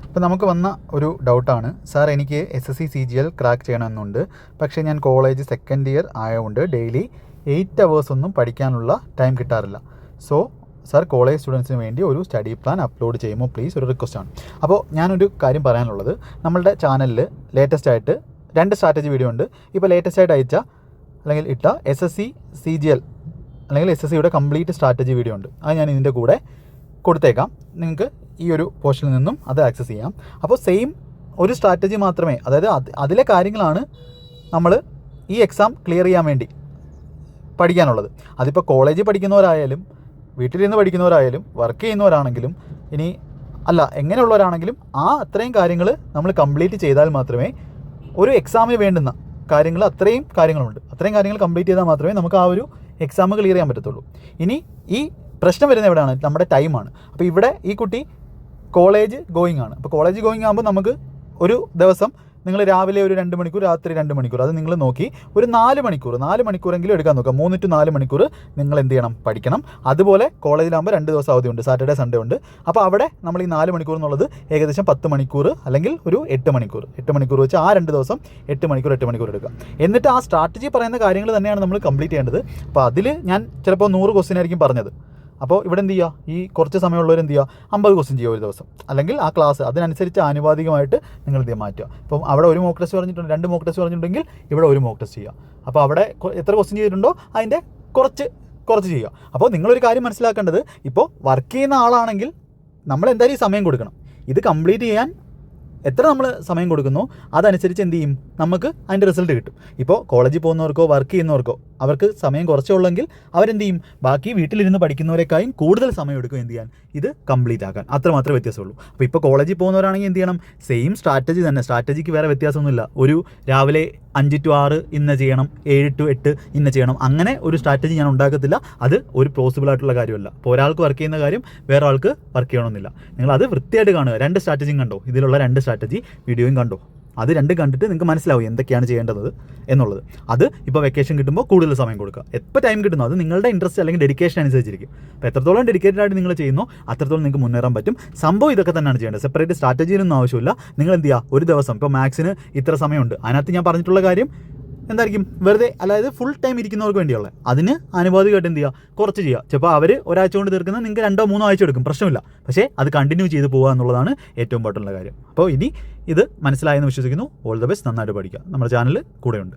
ഇപ്പോൾ നമുക്ക് വന്ന ഒരു ഡൗട്ടാണ്, സാർ എനിക്ക് SSC CGL ക്രാക്ക് ചെയ്യണമെന്നുണ്ട്, പക്ഷേ ഞാൻ കോളേജ് സെക്കൻഡ് ഇയർ ആയതുകൊണ്ട് ഡെയിലി 8 hours ഒന്നും പഠിക്കാനുള്ള ടൈം കിട്ടാറില്ല. സോ സാർ കോളേജ് സ്റ്റുഡൻസിന് വേണ്ടി ഒരു സ്റ്റഡി പ്ലാൻ അപ്ലോഡ് ചെയ്യുമോ പ്ലീസ്, ഒരു റിക്വസ്റ്റാണ്. അപ്പോൾ ഞാനൊരു കാര്യം പറയാനുള്ളത്, നമ്മളുടെ ചാനലിൽ ലേറ്റസ്റ്റ് ആയിട്ട് 2 സ്ട്രാറ്റജി വീഡിയോ ഉണ്ട്. ഇപ്പോൾ ലേറ്റസ്റ്റ് ആയിട്ട് അയച്ച അല്ലെങ്കിൽ ഇട്ട SSC CGL അല്ലെങ്കിൽ SSCയുടെ കംപ്ലീറ്റ് സ്ട്രാറ്റജി വീഡിയോ ഉണ്ട്. അത് ഞാൻ ഇതിൻ്റെ കൂടെ കൊടുത്തേക്കാം. നിങ്ങൾക്ക് ഈ ഒരു പോർഷനിൽ നിന്നും അത് ആക്സസ് ചെയ്യാം. അപ്പോൾ സെയിം ഒരു സ്ട്രാറ്റജി മാത്രമേ, അതായത് അതിലെ കാര്യങ്ങളാണ് നമ്മൾ ഈ എക്സാം ക്ലിയർ ചെയ്യാൻ വേണ്ടി പഠിക്കാനുള്ളത്. അതിപ്പോൾ കോളേജിൽ പഠിക്കുന്നവരായാലും വീട്ടിലിരുന്ന് പഠിക്കുന്നവരായാലും വർക്ക് ചെയ്യുന്നവരാണെങ്കിലും ഇനി അല്ല എങ്ങനെയുള്ളവരാണെങ്കിലും അത്രയും കാര്യങ്ങൾ നമ്മൾ കംപ്ലീറ്റ് ചെയ്താൽ മാത്രമേ ഒരു എക്സാമിന് വേണ്ടുന്ന കാര്യങ്ങൾ അത്രയും കാര്യങ്ങൾ കംപ്ലീറ്റ് ചെയ്താൽ മാത്രമേ നമുക്ക് ആ ഒരു എക്സാം ക്ലിയർ ചെയ്യാൻ പറ്റത്തുള്ളൂ. ഇനി ഈ പ്രശ്നം വരുന്നത് എവിടെയാണ്? നമ്മുടെ ടൈമാണ്. അപ്പോൾ ഇവിടെ ഈ കുട്ടി കോളേജ് ഗോയിങ് ആണ്. അപ്പോൾ കോളേജ് ഗോയിങ് ആകുമ്പോൾ നമുക്ക് ഒരു ദിവസം നിങ്ങൾ രാവിലെ ഒരു 2 മണിക്കൂർ, രാത്രി 2 മണിക്കൂർ, അത് നിങ്ങൾ നോക്കി ഒരു 4 മണിക്കൂറെങ്കിലും എടുക്കാൻ നോക്കുക. 3 to 4 മണിക്കൂർ നിങ്ങൾ എന്ത് ചെയ്യണം? പഠിക്കണം. അതുപോലെ കോളേജിലാകുമ്പോൾ 2 ദിവസം അവധിയുണ്ട്, സാറ്റർഡേ സൺഡേ ഉണ്ട്. അപ്പോൾ അവിടെ നമ്മൾ ഈ 4 മണിക്കൂർ എന്നുള്ളത് ഏകദേശം 10 മണിക്കൂർ അല്ലെങ്കിൽ ഒരു 8 മണിക്കൂർ വെച്ച് ആ 2 ദിവസം 8 മണിക്കൂർ എടുക്കുക. എന്നിട്ട് ആ സ്ട്രാറ്റജി പറയുന്ന കാര്യങ്ങൾ തന്നെയാണ് നമ്മൾ കംപ്ലീറ്റ് ചെയ്യേണ്ടത്. അപ്പോൾ അതിൽ ഞാൻ ചിലപ്പോൾ 100 ക്വസ്റ്റ്യൻ ആയിരിക്കും പറഞ്ഞത്. അപ്പോൾ ഇവിടെ എന്ത് ചെയ്യുക? ഈ കുറച്ച് സമയമുള്ളവർ എന്ത് ചെയ്യുക? 50 ക്വസ്റ്റ്യൻ ചെയ്യുക ഒരു ദിവസം, അല്ലെങ്കിൽ ആ ക്ലാസ് അതിനനുസരിച്ച് ആനുപാതികമായിട്ട് നിങ്ങൾ എന്ത് മാറ്റുക. ഇപ്പം അവിടെ ഒരു മോക്ക് ടെസ്റ്റ് പറഞ്ഞിട്ടുണ്ട്, 2 മോക്ക് ടെസ്റ്റ് പറഞ്ഞിട്ടുണ്ടെങ്കിൽ ഇവിടെ ഒരു മോക്ക് ടെസ്റ്റ് ചെയ്യുക. അപ്പോൾ അവിടെ എത്ര ക്വസ്റ്റ്യൻ ചെയ്തിട്ടുണ്ടോ അതിൻ്റെ കുറച്ച് ചെയ്യുക. അപ്പോൾ നിങ്ങളൊരു കാര്യം മനസ്സിലാക്കേണ്ടത്, ഇപ്പോൾ വർക്ക് ചെയ്യുന്ന ആളാണെങ്കിൽ നമ്മൾ എന്തായാലും ഈ സമയം കൊടുക്കണം. ഇത് കംപ്ലീറ്റ് ചെയ്യാൻ എത്ര നമ്മൾ സമയം കൊടുക്കുന്നോ അതനുസരിച്ച് എന്ത് ചെയ്യും? നമുക്ക് അതിൻ്റെ റിസൾട്ട് കിട്ടും. ഇപ്പോൾ കോളേജിൽ പോകുന്നവർക്കോ വർക്ക് ചെയ്യുന്നവർക്കോ അവർക്ക് സമയം കുറച്ചേ ഉള്ളെങ്കിൽ അവരെന്ത് ചെയ്യും? ബാക്കി വീട്ടിലിരുന്ന് പഠിക്കുന്നവരെക്കാളും കൂടുതൽ സമയം എടുക്കും എന്ത് ചെയ്യാൻ? ഇത് കംപ്ലീറ്റ് ആക്കാൻ. അത്രമാത്രമേ വ്യത്യാസമുള്ളൂ. അപ്പോൾ ഇപ്പോൾ കോളേജിൽ പോകുന്നവരാണെങ്കിൽ എന്ത് ചെയ്യണം? സെയിം സ്ട്രാറ്റജി തന്നെ. സ്ട്രാറ്റജിക്ക് വേറെ വ്യത്യാസമൊന്നുമില്ല. ഒരു രാവിലെ 5 to 6 ഇന്ന ചെയ്യണം, 7 to 8 ഇന്ന ചെയ്യണം, അങ്ങനെ ഒരു സ്ട്രാറ്റജി ഞാൻ ഉണ്ടാക്കത്തില്ല. അത് ഒരു പോസിബിൾ ആയിട്ടുള്ള കാര്യമല്ല. ഇപ്പോൾ ഒരാൾക്ക് വർക്ക് ചെയ്യുന്ന കാര്യം വേറെ ആൾക്ക് വർക്ക് ചെയ്യണമെന്നില്ല. നിങ്ങൾ അത് വൃത്തിയായിട്ട് കാണുക. 2 സ്ട്രാറ്റജിയും കണ്ടോ? ഇതിലുള്ള 2 സ്ട്രാറ്റജി വീഡിയോയും കണ്ടോ? അത് 2 കണ്ടിട്ട് നിങ്ങൾക്ക് മനസ്സിലാവും എന്തൊക്കെയാണ് ചെയ്യേണ്ടത് എന്നുള്ളത്. അത് ഇപ്പോൾ വെക്കേഷൻ കിട്ടുമ്പോൾ കൂടുതൽ സമയം കൊടുക്കുക. എപ്പോൾ ടൈം കിട്ടുന്നു അത് നിങ്ങളുടെ ഇൻട്രസ്റ്റ് അല്ലെങ്കിൽ ഡെഡിക്കേഷൻ അനുസരിച്ചിരിക്കും. അപ്പോൾ എത്രത്തോളം ഡെഡിക്കേറ്റഡ് ആയിട്ട് നിങ്ങൾ ചെയ്യുന്നോ അത്രത്തോളം നിങ്ങൾക്ക് മുന്നേറാൻ പറ്റും. സംഭവം ഇതൊക്കെ തന്നെയാണ് ചെയ്യേണ്ടത്. സെപ്പറേറ്റ് സ്ട്രാറ്റജിയിലൊന്നും ആവശ്യമില്ല. നിങ്ങൾ എന്ത് ചെയ്യുക? ഒരു ദിവസം ഇപ്പോൾ മാത്സിന് ഇത്ര സമയമുണ്ട്, അതിനകത്ത് ഞാൻ പറഞ്ഞിട്ടുള്ള കാര്യം എന്തായിരിക്കും? വെറുതെ അതായത് ഫുൾ ടൈം ഇരിക്കുന്നവർക്ക് വേണ്ടിയുള്ള അതിന് ആനുപാതികമായിട്ട് എന്ത് ചെയ്യുക? കുറച്ച് ചെയ്യുക. ചിലപ്പോൾ അവർ ഒരാഴ്ച കൊണ്ട് തീർക്കുന്നത് നിങ്ങൾക്ക് 2-3 ആഴ്ച എടുക്കും, പ്രശ്നമില്ല. പക്ഷേ അത് കണ്ടിന്യൂ ചെയ്ത് പോകുക എന്നുള്ളതാണ് ഏറ്റവും ഇമ്പോർട്ടൻ്റ് കാര്യം. അപ്പോൾ ഇനി ഇത് മനസ്സിലായെന്ന് വിശ്വസിക്കുന്നു. All the best. നന്നായിട്ട് പഠിക്കുക. നമ്മുടെ ചാനൽ കൂടെയുണ്ട്.